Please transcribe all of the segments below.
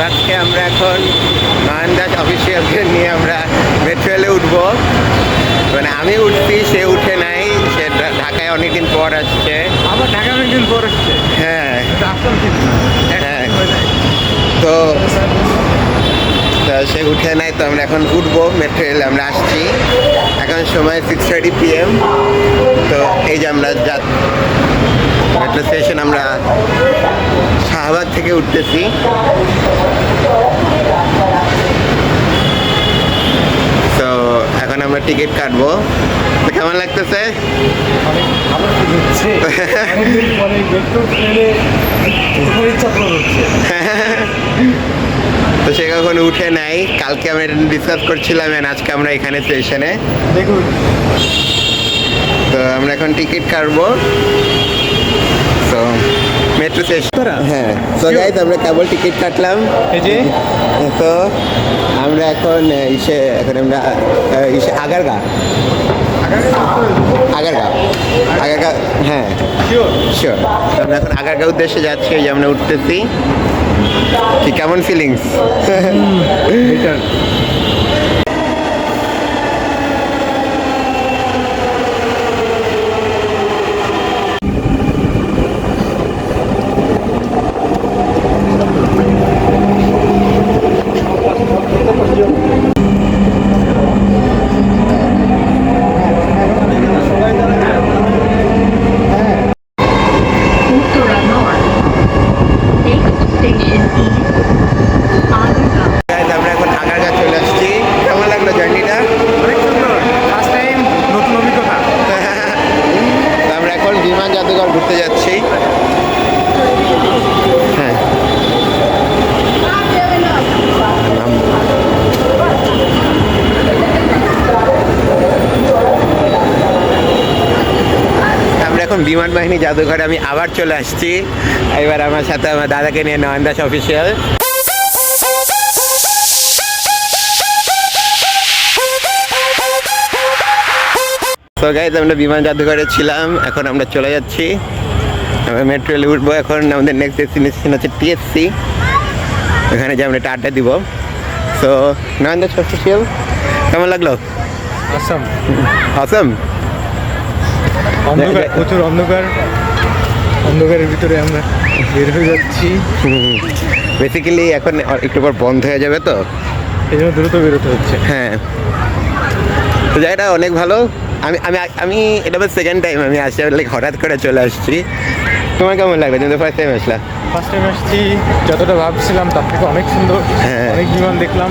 আজকে আমরা এখন নয়ন দাস অফিসিয়ালকে নিয়ে আমরা মেট্রো রেলে উঠবো। মানে আমি উঠছি, সে উঠে নাই, সে ঢাকায় অনেকদিন পর আসছে। আবার ঢাকা অনেকদিন পর আসছে। হ্যাঁ হ্যাঁ, তো সে উঠে নাই, তো আমরা এখন উঠবো মেট্রো রেলে। আমরা আসছি, এখন সময় 6:30 PM। তো এই যে আমরা মেট্রো স্টেশন, আমরা শাহবাগ থেকে উঠতেছি। তো এখন আমরা টিকিট কাটবো। তো কেমন লাগতেছে? তো সে কখন উঠে নাই, কালকে আমরা এটা ডিসকাস করছিলাম, আজকে আমরা এখানে স্টেশনে দেখুন। তো আমরা এখন টিকিট কাটবো। তো মেট্রো স্টেশন, হ্যাঁ। তো গাইস, আমরা কেবল টিকিট কাটলাম, এই যে। তো আমরা এখন আমরা আগারগাঁ, হ্যাঁ শিওর। আমরা এখন আগারগাঁ উদ্দেশ্যে যাচ্ছি, এই যে আমরা উঠতেছি। কি কেমন ফিলিংস? আমরা এখন আগারগাঁ চলে আসছি। কেমন লাগলো জার্নিটা? অনেক সুন্দর, ফার্স্ট টাইম, নতুন অভিজ্ঞতা। আমরা এখন বিমান জাদুঘর ঘুরতে যাচ্ছি। হ্যাঁ, আমরা এখন বিমান বাহিনী জাদুঘরে আমি আবার চলে আসছি। এবার আমার সাথে আমার দাদাকে নিয়ে, নয়ন দাস অফিসিয়াল। তো গাইজ, আমরা বিমান জাদুঘরে ছিলাম, এখন আমরা চলে যাচ্ছি। আমরা মেট্রো রেলে উঠবো। এখন আমাদের নেক্সট ডেস্টিনেশন হচ্ছে TSC, এখানে যে আমরা একটা আড্ডা দিব। তো নয়ন দাস অফিসিয়াল, কেমন লাগলো? আসাম অসম। অন্ধকার, প্রচুর অন্ধকার, অন্ধকারের ভিতরে আমরা বের হয়ে যাচ্ছি। বেসিক্যালি এখন একটু পর বন্ধ হয়ে যাবে, তো এই জন্য দ্রুত বেরোতে হচ্ছে। হ্যাঁ। তো জায়গাটা অনেক ভালো। আমি আমি আমি এটা আমার সেকেন্ড টাইম আমি আসছি, লাইক হঠাৎ করে চলে আসছি। তোমার কেমন লাগবে? তুমি তো ফার্স্ট টাইম আসলা। ফার্স্ট টাইম আসছি, যতটা ভাবছিলাম তার থেকে অনেক সুন্দর। হ্যাঁ। অনেক বিমান দেখলাম,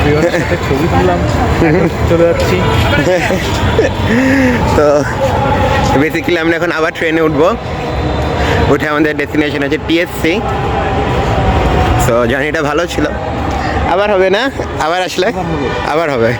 বিমানের সাথে ছবি তুললাম, চলে যাচ্ছি। তো বেসিক্যালি আমরা এখন আবার ট্রেনে উঠবো, উঠে আমাদের ডেস্টিনেশন হচ্ছে TSC। সো জার্নিটা ভালো ছিল, আবার হবে না? আবার আসলে আবার হবে।